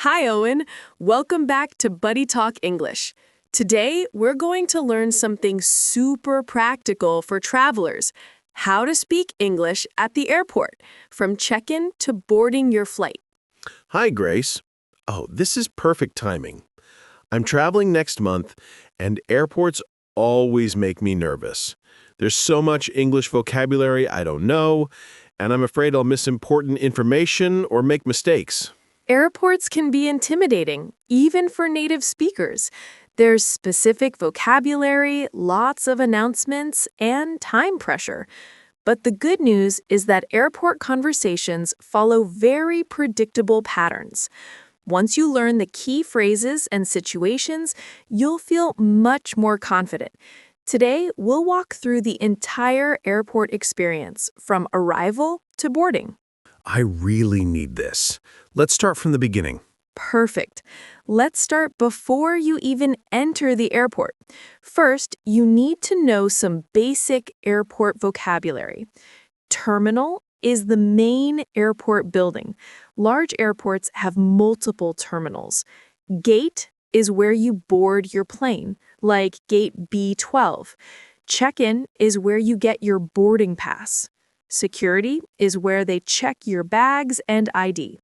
Hi, Owen. Welcome back to BuddyTalk English. Today, we're going to learn something super practical for travelers: how to speak English at the airport, from check-in to boarding your flight. Hi, Grace. Oh, this is perfect timing. I'm traveling next month, and airports always make me nervous. There's so much English vocabulary I don't know, and I'm afraid I'll miss important information or make mistakes. Airports can be intimidating, even for native speakers. There's specific vocabulary, lots of announcements, and time pressure. But the good news is that airport conversations follow very predictable patterns. Once you learn the key phrases and situations, you'll feel much more confident. Today, we'll walk through the entire airport experience, from arrival to boarding. I really need this. Let's start from the beginning. Perfect. Let's start before you even enter the airport. First, you need to know some basic airport vocabulary. Terminal is the main airport building. Large airports have multiple terminals. Gate is where you board your plane, like gate B12. Check-in is where you get your boarding pass. Security is where they check your bags and ID.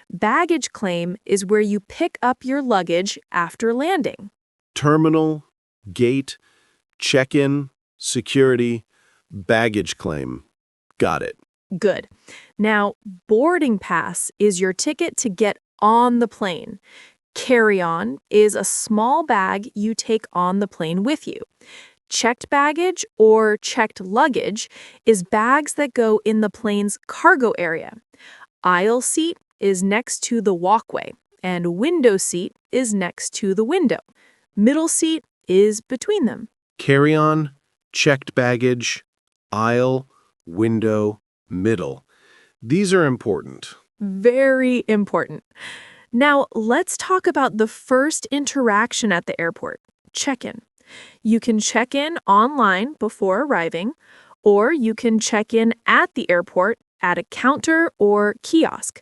Baggage claim is where you pick up your luggage after landing. Terminal, gate, check-in, security, baggage claim. Got it. Good. Now, boarding pass is your ticket to get on the plane. Carry-on is a small bag you take on the plane with you. Checked baggage or checked luggage is bags that go in the plane's cargo area. Aisle seat is next to the walkway, and window seat is next to the window. Middle seat is between them. Carry-on, checked baggage, aisle, window, middle. These are important. Very important. Now, let's talk about the first interaction at the airport: check-in. You can check in online before arriving, or you can check in at the airport at a counter or kiosk.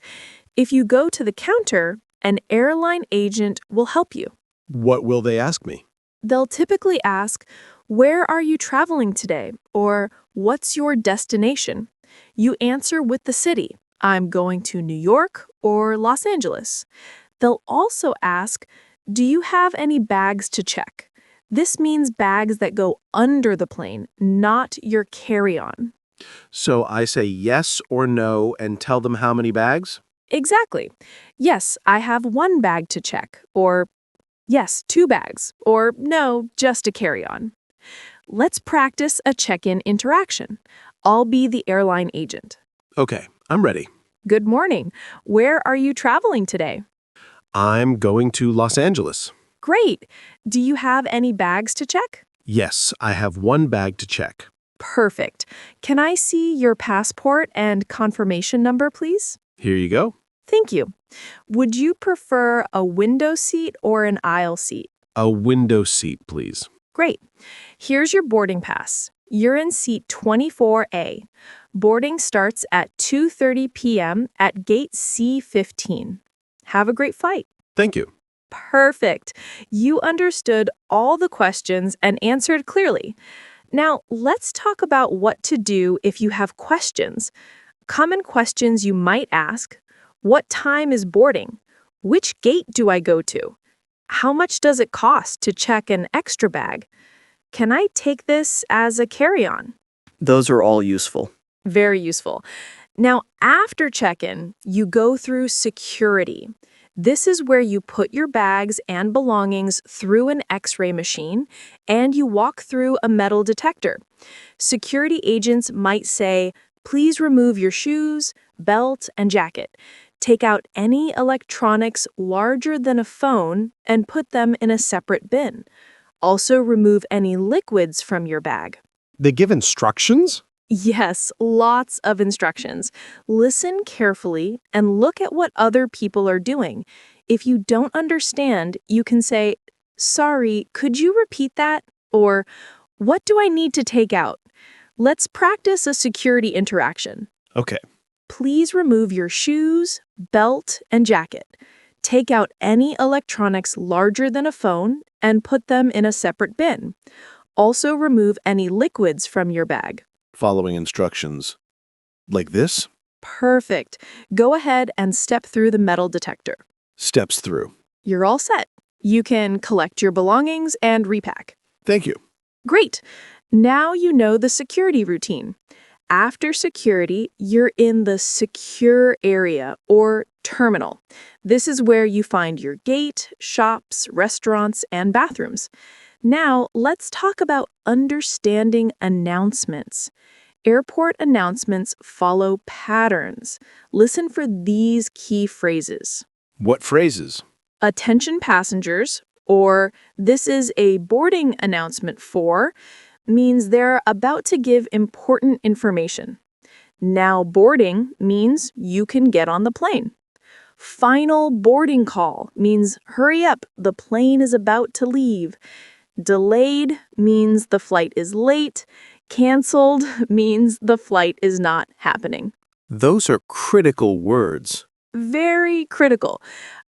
If you go to the counter, an airline agent will help you. What will they ask me? They'll typically ask, "Where are you traveling today?" or "What's your destination?" You answer with the city. "I'm going to New York or Los Angeles." They'll also ask, "Do you have any bags to check?" This means bags that go under the plane, not your carry-on. So I say yes or no and tell them how many bags? Exactly. "Yes, I have one bag to check," or "Yes, 2 bags," or "No, just a carry-on." Let's practice a check-in interaction. I'll be the airline agent. Okay, I'm ready. "Good morning. Where are you traveling today?" I'm going to Los Angeles. "Great. Do you have any bags to check?" Yes, I have one bag to check. "Perfect. Can I see your passport and confirmation number, please?" Here you go. "Thank you. Would you prefer a window seat or an aisle seat?" A window seat, please. "Great. Here's your boarding pass. You're in seat 24A. Boarding starts at 2:30 p.m. at gate C15. Have a great flight." Thank you. Perfect. You understood all the questions and answered clearly. Now, let's talk about what to do if you have questions. Common questions you might ask: what time is boarding? Which gate do I go to? How much does it cost to check an extra bag? Can I take this as a carry-on? Those are all useful. Very useful. Now, after check-in, you go through security. This is where you put your bags and belongings through an X-ray machine, and you walk through a metal detector. Security agents might say, "Please remove your shoes, belt, and jacket. Take out any electronics larger than a phone and put them in a separate bin. Also, remove any liquids from your bag." They give instructions? Yes, lots of instructions. Listen carefully and look at what other people are doing. If you don't understand, you can say, "Sorry, could you repeat that?" Or, "What do I need to take out?" Let's practice a security interaction. Okay. Please remove your shoes, belt, and jacket. Take out any electronics larger than a phone and put them in a separate bin. Also remove any liquids from your bag. Following instructions. Like this? Perfect. Go ahead and step through the metal detector. Steps through. You're all set. You can collect your belongings and repack. Thank you. Great. Now you know the security routine. After security, you're in the secure area or terminal. This is where you find your gate, shops, restaurants, and bathrooms. Now, let's talk about understanding announcements. Airport announcements follow patterns. Listen for these key phrases. What phrases? Attention passengers, or this is a boarding announcement for, means they're about to give important information. Now boarding means you can get on the plane. Final boarding call means hurry up, the plane is about to leave. Delayed means the flight is late. Canceled means the flight is not happening. Those are critical words. Very critical.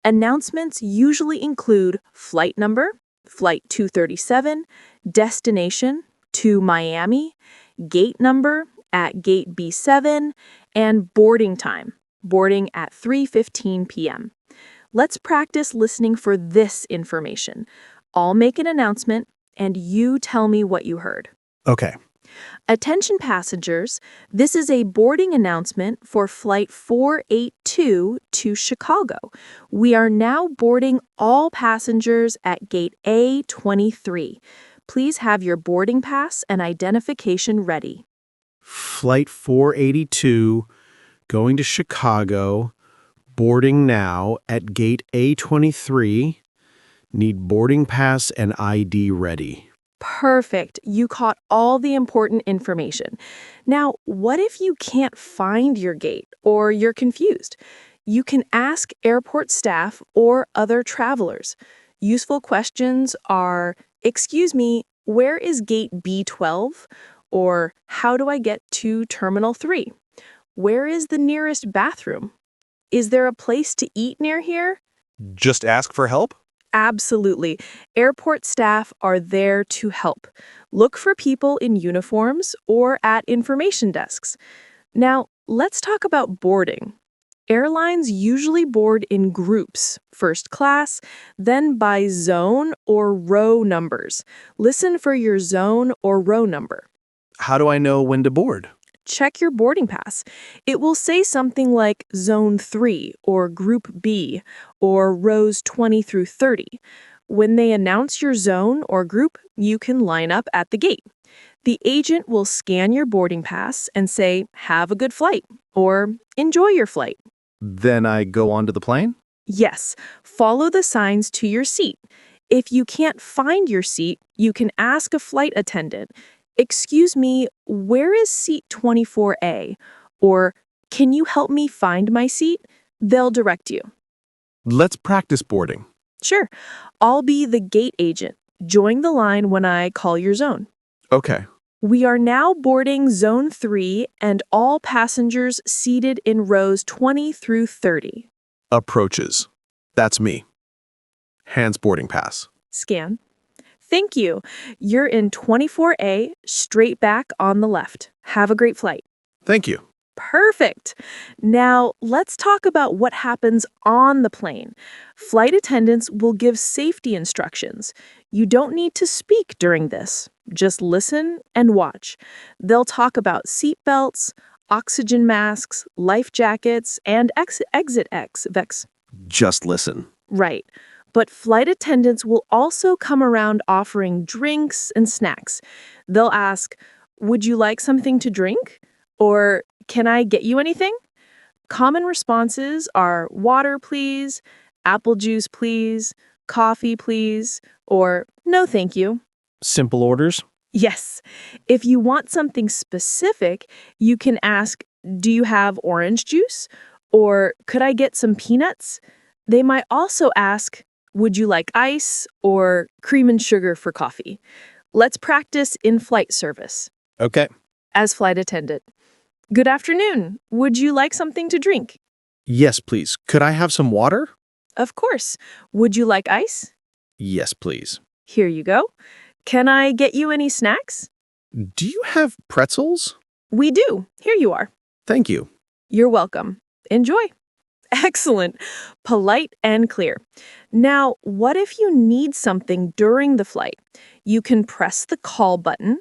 Announcements usually include flight number, flight 237, destination, to Miami, gate number at gate B7, and boarding time, boarding at 3:15 p.m. Let's practice listening for this information. I'll make an announcement, and you tell me what you heard. Okay. Attention passengers, this is a boarding announcement for Flight 482 to Chicago. We are now boarding all passengers at gate A23. Please have your boarding pass and identification ready. Flight 482, going to Chicago, boarding now at gate A23. Need boarding pass and ID ready. Perfect. You caught all the important information. Now, what if you can't find your gate or you're confused? You can ask airport staff or other travelers. Useful questions are, excuse me, where is gate B12? Or how do I get to Terminal 3? Where is the nearest bathroom? Is there a place to eat near here? Just ask for help? Absolutely. Airport staff are there to help. Look for people in uniforms or at information desks. Now, let's talk about boarding. Airlines usually board in groups, first class, then by zone or row numbers. Listen for your zone or row number. How do I know when to board? Check your boarding pass. It will say something like Zone 3 or Group B or rows 20 through 30. When they announce your zone or group, you can line up at the gate. The agent will scan your boarding pass and say, "Have a good flight," or "Enjoy your flight." Then I go onto the plane? Yes, follow the signs to your seat. If you can't find your seat, you can ask a flight attendant, "Excuse me, where is seat 24A?" Or, "Can you help me find my seat?" They'll direct you. Let's practice boarding. Sure, I'll be the gate agent. Join the line when I call your zone. Okay. We are now boarding Zone 3 and all passengers seated in rows 20 through 30. Approaches. That's me. Hands boarding pass. Scan. Thank you. You're in 24A, straight back on the left. Have a great flight. Thank you. Perfect. Now, let's talk about what happens on the plane. Flight attendants will give safety instructions. You don't need to speak during this. Just listen and watch. They'll talk about seat belts, oxygen masks, life jackets, and exit X. Just listen. Right. But flight attendants will also come around offering drinks and snacks. They'll ask, "Would you like something to drink?" Or, "Can I get you anything?" Common responses are water, please, apple juice, please, coffee, please, or no, thank you. Simple orders? Yes. If you want something specific, you can ask, "Do you have orange juice?" Or, "Could I get some peanuts?" They might also ask, "Would you like ice?" or "cream and sugar for coffee?" Let's practice in-flight service. Okay. As flight attendant, "Good afternoon. Would you like something to drink?" Yes, please. Could I have some water? Of course. Would you like ice? Yes, please. Here you go. Can I get you any snacks? Do you have pretzels? We do. Here you are. Thank you. You're welcome. Enjoy. Excellent. Polite and clear. Now, what if you need something during the flight? You can press the call button,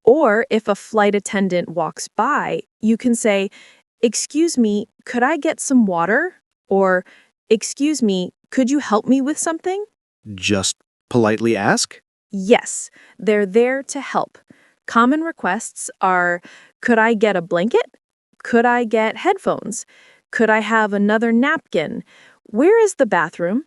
or if a flight attendant walks by, you can say, "Excuse me, could I get some water?" Or, "Excuse me, could you help me with something?" Just politely ask? Yes, they're there to help. Common requests are, "Could I get a blanket? Could I get headphones? Could I have another napkin? Where is the bathroom?"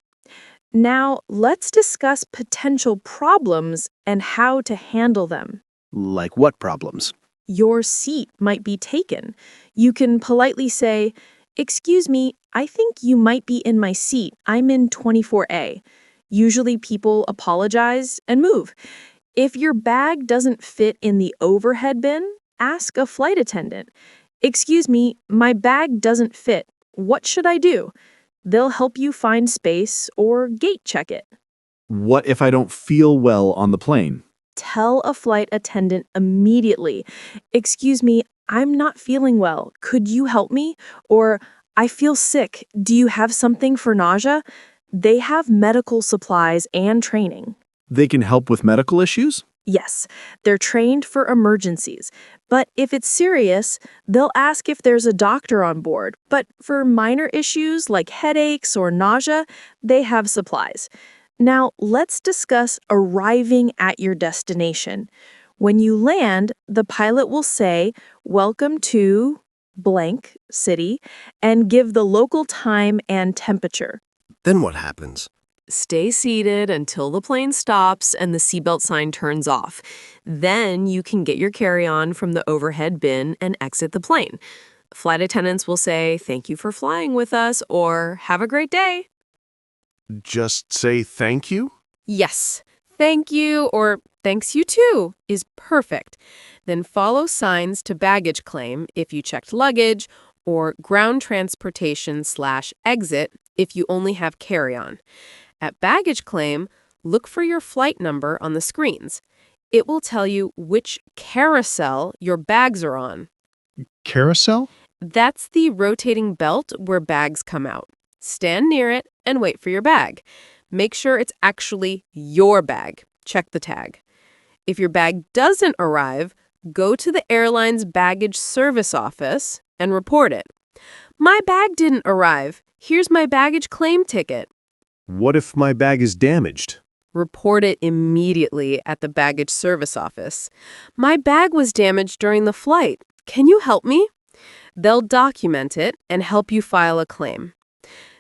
Now, let's discuss potential problems and how to handle them. Like what problems? Your seat might be taken. You can politely say, "Excuse me, I think you might be in my seat. I'm in 24A." Usually people apologize and move. If your bag doesn't fit in the overhead bin, ask a flight attendant. "Excuse me, my bag doesn't fit. What should I do?" They'll help you find space or gate check it. What if I don't feel well on the plane? Tell a flight attendant immediately, "Excuse me, I'm not feeling well. Could you help me?" Or, "I feel sick. Do you have something for nausea?" They have medical supplies and training. They can help with medical issues? Yes, they're trained for emergencies. But if it's serious, they'll ask if there's a doctor on board. But for minor issues like headaches or nausea, they have supplies. Now, let's discuss arriving at your destination. When you land, the pilot will say, "Welcome to blank city," and give the local time and temperature. Then what happens? Stay seated until the plane stops and the seatbelt sign turns off. Then you can get your carry-on from the overhead bin and exit the plane. Flight attendants will say, "Thank you for flying with us," or "Have a great day." Just say thank you? Yes, "Thank you" or "Thanks you too" is perfect. Then follow signs to baggage claim if you checked luggage, or ground transportation/exit if you only have carry-on. At baggage claim, look for your flight number on the screens. It will tell you which carousel your bags are on. Carousel? That's the rotating belt where bags come out. Stand near it and wait for your bag. Make sure it's actually your bag. Check the tag. If your bag doesn't arrive, go to the airline's baggage service office and report it. "My bag didn't arrive. Here's my baggage claim ticket." What if my bag is damaged? Report it immediately at the baggage service office. "My bag was damaged during the flight. Can you help me?" They'll document it and help you file a claim.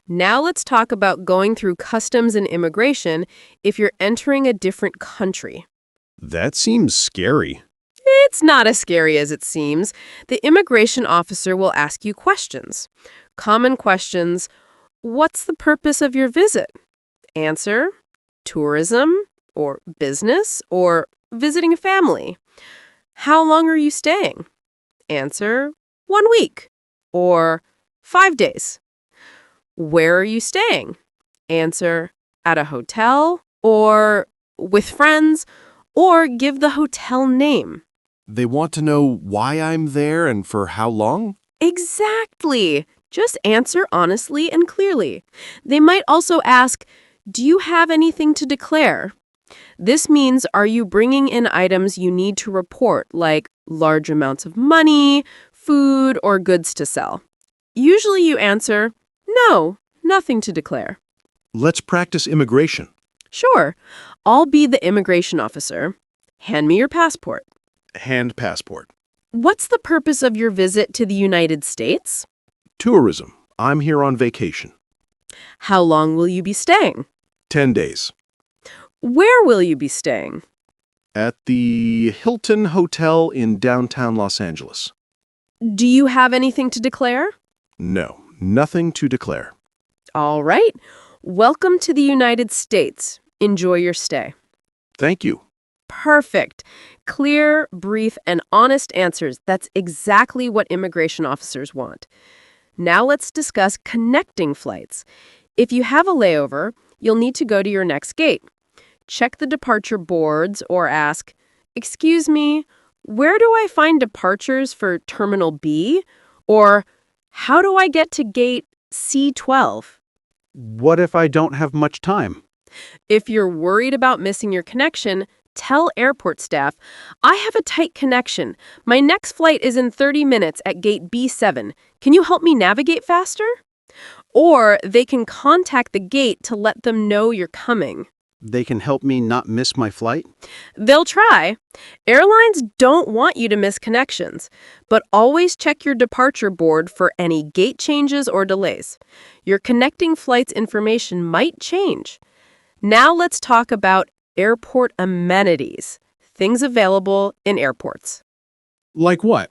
Now let's talk about going through customs and immigration if you're entering a different country. That seems scary. It's not as scary as it seems. The immigration officer will ask you questions. Common questions: "What's the purpose of your visit?" Answer: "Tourism," or "business," or "visiting a family." "How long are you staying?" Answer: "1 week," or "5 days." "Where are you staying?" Answer: "At a hotel," or "with friends," or give the hotel name. They want to know why I'm there and for how long? Exactly. Just answer honestly and clearly. They might also ask, "Do you have anything to declare?" This means, are you bringing in items you need to report, like large amounts of money, food, or goods to sell? Usually you answer, "No, nothing to declare." Let's practice immigration. Sure, I'll be the immigration officer. Hand me your passport. Hand passport. What's the purpose of your visit to the United States? Tourism. I'm here on vacation. How long will you be staying? 10 days. Where will you be staying? At the Hilton Hotel in downtown Los Angeles. Do you have anything to declare? No, nothing to declare. All right. Welcome to the United States. Enjoy your stay. Thank you. Perfect. Clear, brief, and honest answers. That's exactly what immigration officers want. Now let's discuss connecting flights. If you have a layover, you'll need to go to your next gate. Check the departure boards or ask, "Excuse me, where do I find departures for Terminal B?" Or, "How do I get to gate C12?" What if I don't have much time? If you're worried about missing your connection, tell airport staff, "I have a tight connection. My next flight is in 30 minutes at gate B7. Can you help me navigate faster?" Or they can contact the gate to let them know you're coming. They can help me not miss my flight? They'll try. Airlines don't want you to miss connections, but always check your departure board for any gate changes or delays. Your connecting flight's information might change. Now let's talk about airport amenities, things available in airports. Like what?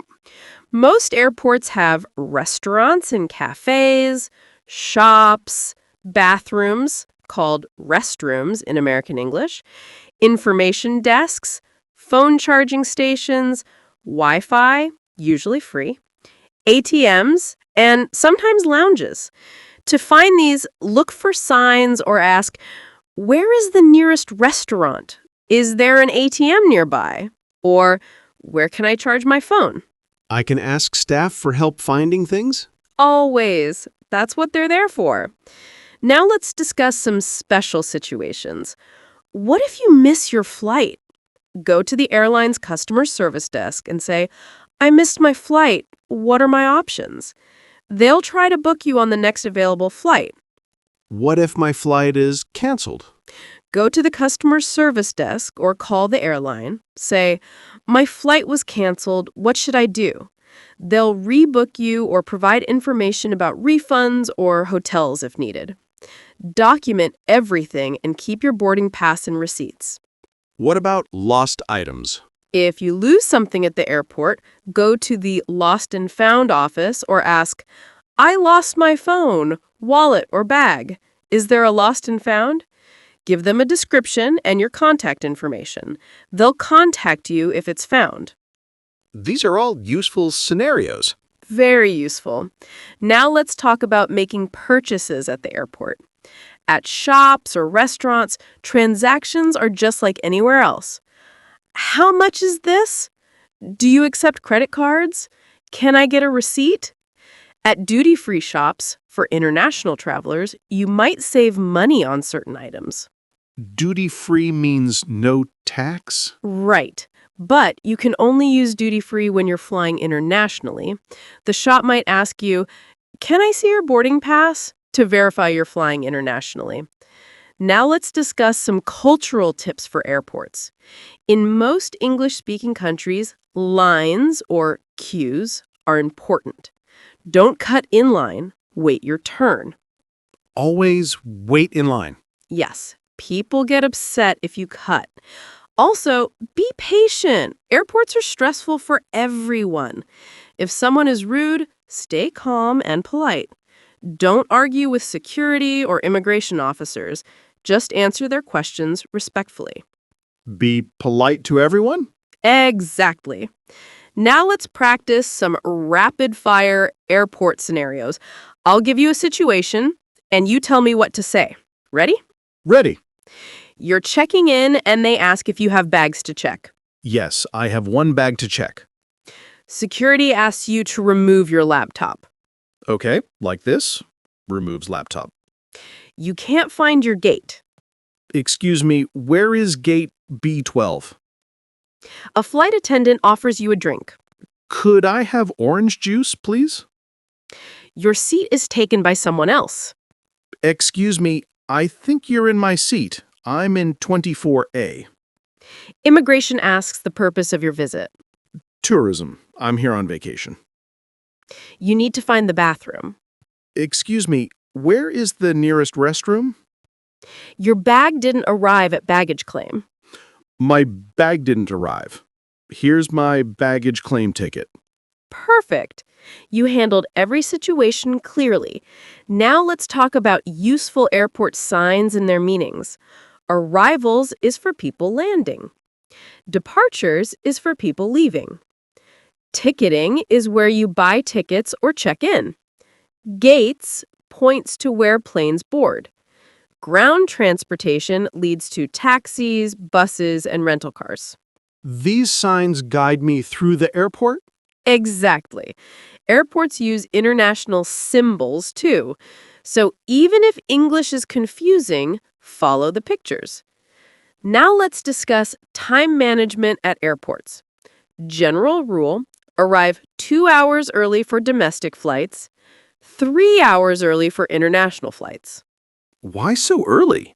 Most airports have restaurants and cafes, shops, bathrooms, called restrooms in American English, information desks, phone charging stations, Wi-Fi, usually free, ATMs, and sometimes lounges. To find these, look for signs or ask, "Where is the nearest restaurant? Is there an ATM nearby?" Or, "Where can I charge my phone?" I can ask staff for help finding things? Always. That's what they're there for. Now let's discuss some special situations. What if you miss your flight? Go to the airline's customer service desk and say, "I missed my flight. What are my options?" They'll try to book you on the next available flight. What if my flight is canceled? Go to the customer service desk or call the airline. Say, "My flight was canceled. What should I do?" They'll rebook you or provide information about refunds or hotels if needed. Document everything and keep your boarding pass and receipts. What about lost items? If you lose something at the airport, go to the Lost and Found office or ask, "I lost my phone, wallet, or bag. Is there a lost and found?" Give them a description and your contact information. They'll contact you if it's found. These are all useful scenarios. Very useful. Now let's talk about making purchases at the airport. At shops or restaurants, transactions are just like anywhere else. "How much is this? Do you accept credit cards? Can I get a receipt?" At duty-free shops, for international travelers, you might save money on certain items. Duty-free means no tax? Right. But you can only use duty-free when you're flying internationally. The shop might ask you, "Can I see your boarding pass?" to verify you're flying internationally. Now let's discuss some cultural tips for airports. In most English-speaking countries, lines, or queues, are important. Don't cut in line, wait your turn. Always wait in line. Yes, people get upset if you cut. Also, be patient. Airports are stressful for everyone. If someone is rude, stay calm and polite. Don't argue with security or immigration officers. Just answer their questions respectfully. Be polite to everyone? Exactly. Now let's practice some rapid-fire airport scenarios. I'll give you a situation, and you tell me what to say. Ready? Ready. You're checking in, and they ask if you have bags to check. Yes, I have one bag to check. Security asks you to remove your laptop. Okay, like this. Removes laptop. You can't find your gate. Excuse me, where is gate B12? A flight attendant offers you a drink. Could I have orange juice, please? Your seat is taken by someone else. Excuse me, I think you're in my seat. I'm in 24A. Immigration asks the purpose of your visit. Tourism. I'm here on vacation. You need to find the bathroom. Excuse me, where is the nearest restroom? Your bag didn't arrive at baggage claim. My bag didn't arrive. Here's my baggage claim ticket. Perfect. You handled every situation clearly. Now let's talk about useful airport signs and their meanings. Arrivals is for people landing. Departures is for people leaving. Ticketing is where you buy tickets or check in. Gates, points to where planes board. Ground transportation leads to taxis, buses, and rental cars. These signs guide me through the airport? Exactly. Airports use international symbols, too. So even if English is confusing, follow the pictures. Now let's discuss time management at airports. General rule, arrive 2 hours early for domestic flights, 3 hours early for international flights. Why so early?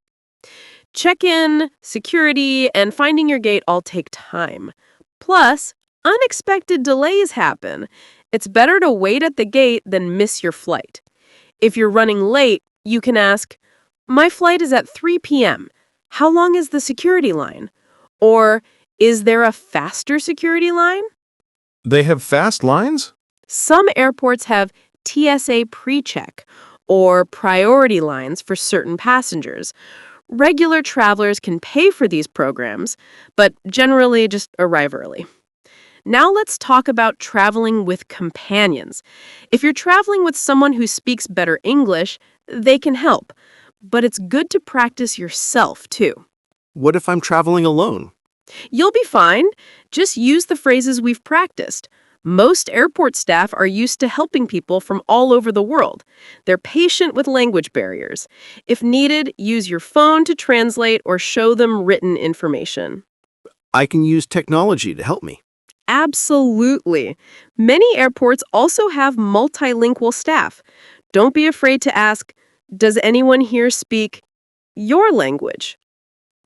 Check-in, security, and finding your gate all take time. Plus, unexpected delays happen. It's better to wait at the gate than miss your flight. If you're running late, you can ask, "My flight is at 3 p.m. How long is the security line?" Or, "Is there a faster security line?" They have fast lines? Some airports have TSA pre-check or priority lines for certain passengers. Regular travelers can pay for these programs, but generally just arrive early. Now let's talk about traveling with companions. If you're traveling with someone who speaks better English, they can help. But it's good to practice yourself, too. What if I'm traveling alone? You'll be fine. Just use the phrases we've practiced. Most airport staff are used to helping people from all over the world. They're patient with language barriers. If needed, use your phone to translate or show them written information. I can use technology to help me. Absolutely. Many airports also have multilingual staff. Don't be afraid to ask, "Does anyone here speak your language?"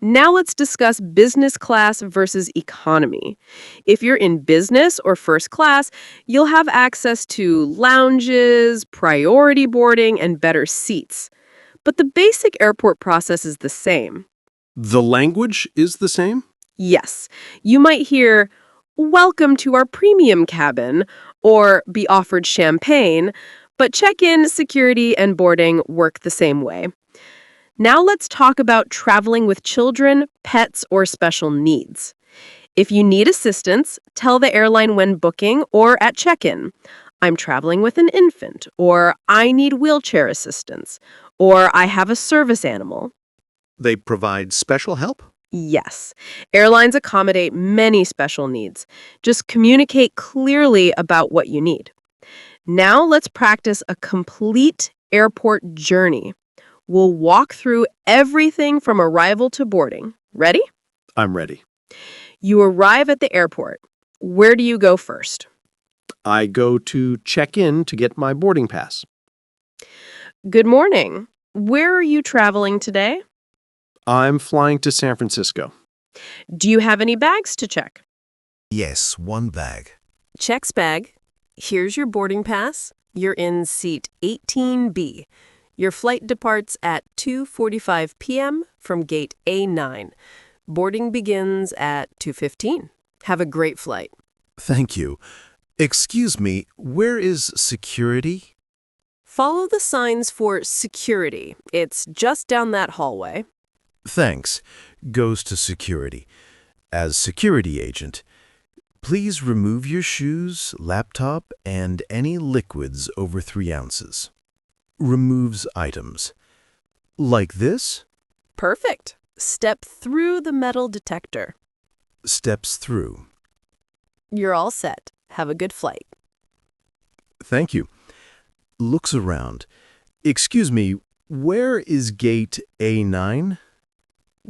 Now let's discuss business class versus economy. If you're in business or first class, you'll have access to lounges, priority boarding, and better seats. But the basic airport process is the same. The language is the same? Yes, you might hear, "Welcome to our premium cabin," or be offered champagne, but check-in, security, and boarding work the same way. Now let's talk about traveling with children, pets, or special needs. If you need assistance, tell the airline when booking or at check-in. "I'm traveling with an infant," or "I need wheelchair assistance," or "I have a service animal." They provide special help? Yes, airlines accommodate many special needs. Just communicate clearly about what you need. Now let's practice a complete airport journey. We'll walk through everything from arrival to boarding. Ready? I'm ready. You arrive at the airport. Where do you go first? I go to check in to get my boarding pass. Good morning. Where are you traveling today? I'm flying to San Francisco. Do you have any bags to check? Yes, one bag. Checks bag. Here's your boarding pass. You're in seat 18B. Your flight departs at 2:45 p.m. from gate A9. Boarding begins at 2:15. Have a great flight. Thank you. Excuse me, where is security? Follow the signs for security. It's just down that hallway. Thanks. Goes to security. As security agent, please remove your shoes, laptop, and any liquids over 3 ounces. Removes items. Like this? Perfect. Step through the metal detector. Steps through. You're all set. Have a good flight. Thank you. Looks around. Excuse me, where is gate A9?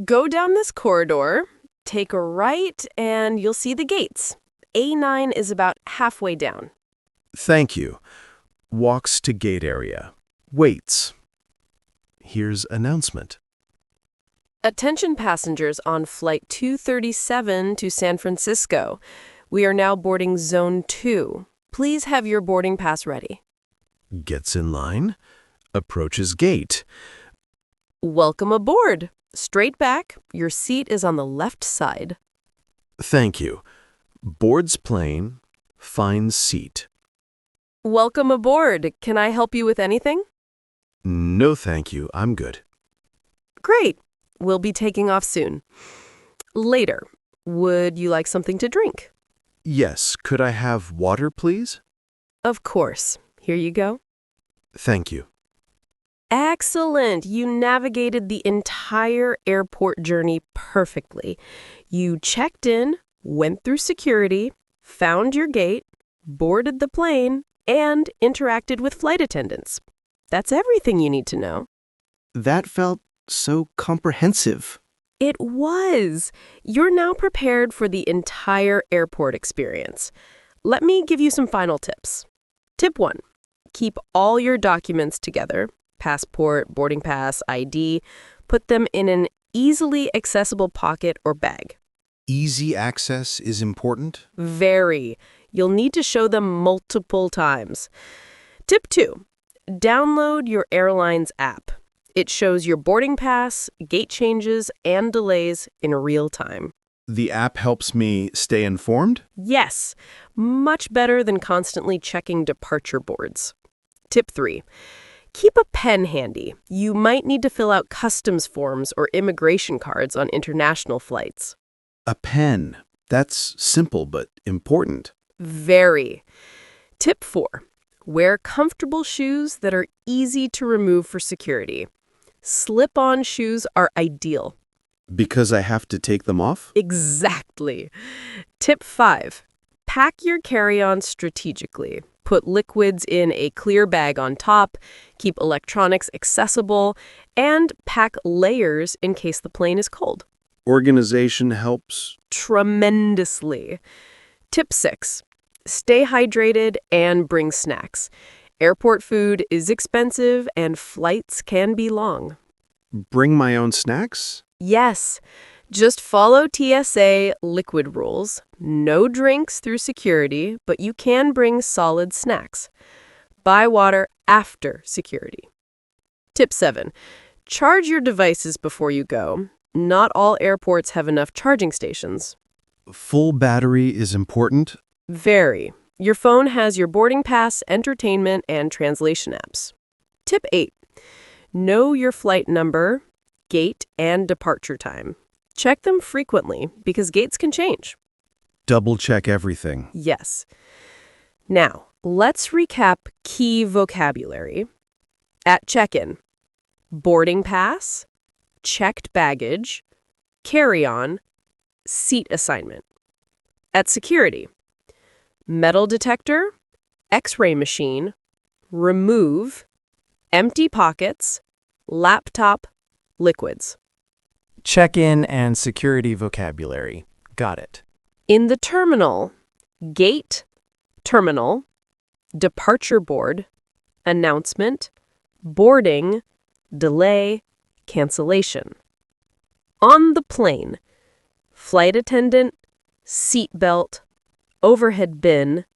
Go down this corridor, take a right, and you'll see the gates. A9 is about halfway down. Thank you. Walks to gate area. Waits. Here's announcement. Attention passengers on Flight 237 to San Francisco. We are now boarding Zone 2. Please have your boarding pass ready. Gets in line. Approaches gate. Welcome aboard. Straight back. Your seat is on the left side. Thank you. Boards plane. Finds seat. Welcome aboard. Can I help you with anything? No, thank you. I'm good. Great. We'll be taking off soon. Later, would you like something to drink? Yes, could I have water, please? Of course. Here you go. Thank you. Excellent! You navigated the entire airport journey perfectly. You checked in, went through security, found your gate, boarded the plane, and interacted with flight attendants. That's everything you need to know. That felt so comprehensive. It was. You're now prepared for the entire airport experience. Let me give you some final tips. Tip 1. Keep all your documents together. Passport, boarding pass, ID. Put them in an easily accessible pocket or bag. Easy access is important. Very. You'll need to show them multiple times. Tip 2. Download your airline's app. It shows your boarding pass, gate changes, and delays in real time. The app helps me stay informed? Yes, much better than constantly checking departure boards. Tip 3. Keep a pen handy. You might need to fill out customs forms or immigration cards on international flights. A pen. That's simple but important. Very. Tip 4. Wear comfortable shoes that are easy to remove for security. Slip-on shoes are ideal. Because I have to take them off? Exactly. Tip 5. Pack your carry-on strategically. Put liquids in a clear bag on top, keep electronics accessible, and pack layers in case the plane is cold. Organization helps. Tremendously. Tip 6. Stay hydrated and bring snacks. Airport food is expensive and flights can be long. Bring my own snacks? Yes, just follow TSA liquid rules. No drinks through security, but you can bring solid snacks. Buy water after security. Tip 7. Charge your devices before you go. Not all airports have enough charging stations. Full battery is important. Very. Your phone has your boarding pass, entertainment, and translation apps. Tip 8. Know your flight number, gate, and departure time. Check them frequently because gates can change. Double check everything. Yes. Now, let's recap key vocabulary. At check-in, boarding pass, checked baggage, carry-on, seat assignment. At security, metal detector, X-ray machine, remove, empty pockets, laptop, liquids. Check-in and security vocabulary. Got it. In the terminal, gate, terminal, departure board, announcement, boarding, delay, cancellation. On the plane, flight attendant, seat belt, overhead bin,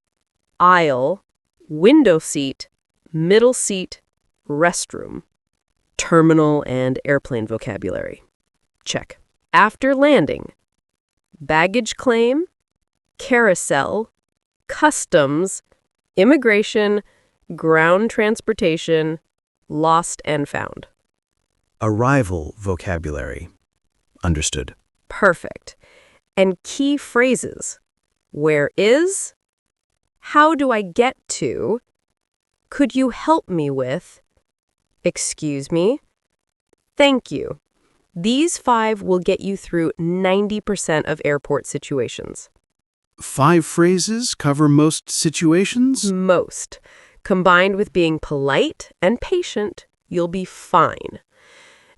aisle, window seat, middle seat, restroom. Terminal and airplane vocabulary. Check. After landing, baggage claim, carousel, customs, immigration, ground transportation, lost and found. Arrival vocabulary. Understood. Perfect. And key phrases. Where is? How do I get to? Could you help me with? Excuse me? Thank you. These 5 will get you through 90% of airport situations. 5 phrases cover most situations? Most. Combined with being polite and patient, you'll be fine.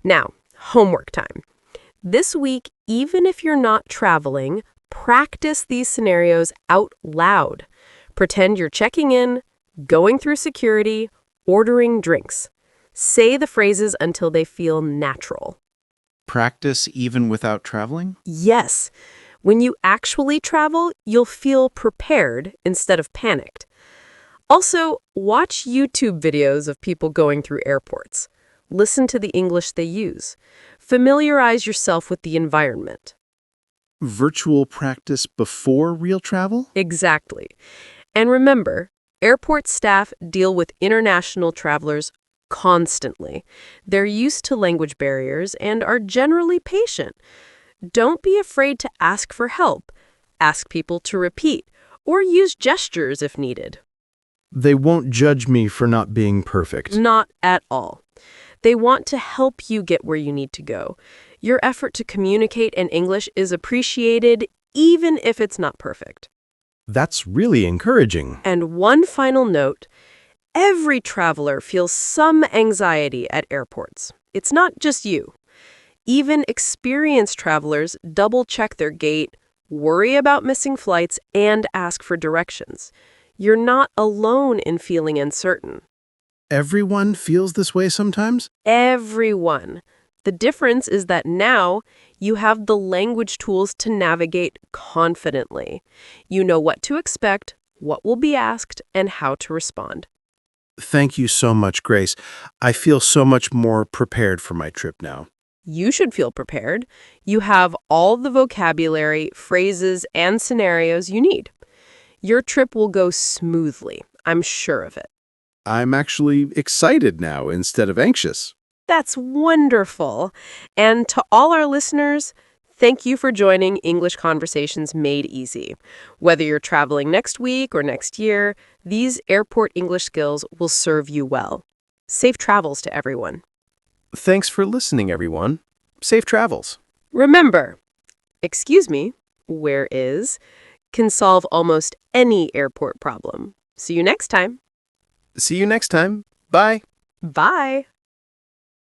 Now, homework time. This week, even if you're not traveling, practice these scenarios out loud. Pretend you're checking in, going through security, ordering drinks. Say the phrases until they feel natural. Practice even without traveling? Yes. When you actually travel, you'll feel prepared instead of panicked. Also, watch YouTube videos of people going through airports. Listen to the English they use. Familiarize yourself with the environment. Virtual practice before real travel? Exactly. And remember, airport staff deal with international travelers constantly. They're used to language barriers and are generally patient. Don't be afraid to ask for help. Ask people to repeat or use gestures if needed. They won't judge me for not being perfect. Not at all. They want to help you get where you need to go. Your effort to communicate in English is appreciated, even if it's not perfect. That's really encouraging. And one final note, every traveler feels some anxiety at airports. It's not just you. Even experienced travelers double-check their gate, worry about missing flights, and ask for directions. You're not alone in feeling uncertain. Everyone feels this way sometimes? Everyone. The difference is that now you have the language tools to navigate confidently. You know what to expect, what will be asked, and how to respond. Thank you so much, Grace. I feel so much more prepared for my trip now. You should feel prepared. You have all the vocabulary, phrases, and scenarios you need. Your trip will go smoothly. I'm sure of it. I'm actually excited now instead of anxious. That's wonderful. And to all our listeners, thank you for joining English Conversations Made Easy. Whether you're traveling next week or next year, these airport English skills will serve you well. Safe travels to everyone. Thanks for listening, everyone. Safe travels. Remember, excuse me, where is, can solve almost any airport problem. See you next time. See you next time. Bye. Bye.